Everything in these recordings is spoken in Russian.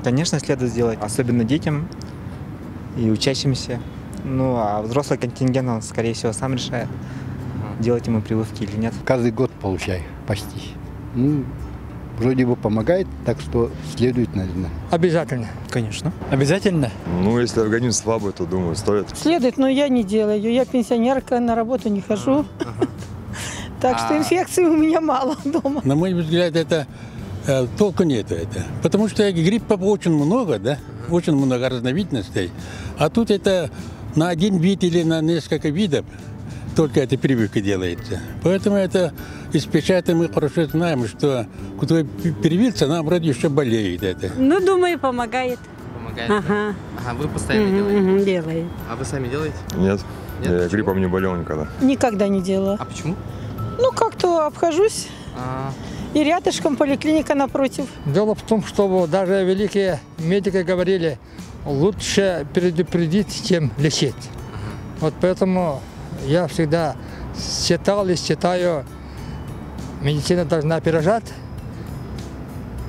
Конечно, следует сделать, особенно детям и учащимся. Ну, а взрослый контингент, он, скорее всего, сам решает, делать ему прививки или нет. Каждый год получаю почти. Ну, вроде бы помогает, так что следует, наверное. Обязательно. Конечно. Обязательно? Ну, если организм слабый, то, думаю, стоит. Следует, но я не делаю. Я пенсионерка, на работу не хожу. Так что инфекций у меня мало дома. На мой взгляд, это толку нету это. Потому что гриппов очень много, да? Очень много разновидностей. А тут это на один вид или на несколько видов только эта прививка делается. Поэтому это из печати мы хорошо знаем, что кто привился, нам вроде еще болеет это. Ну, думаю, помогает. Помогает? Ага. Ага, вы постоянно делаете? Делает. А вы сами делаете? Нет, Нет, я почему? гриппом не болел никогда. Никогда не делала. А почему? Ну, как-то обхожусь. И рядышком поликлиника напротив. Дело в том, что даже великие медики говорили, лучше предупредить, чем лечить. Вот поэтому я всегда считал и считаю, медицина должна опережать,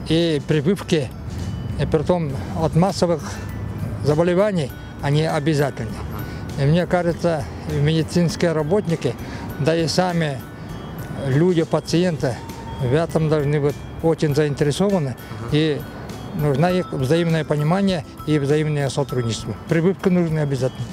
и прививки, и притом от массовых заболеваний, они обязательны. И мне кажется, и медицинские работники, да и сами люди, пациенты в этом должны быть очень заинтересованы, и нужно их взаимное понимание и взаимное сотрудничество. Прививки нужны обязательно.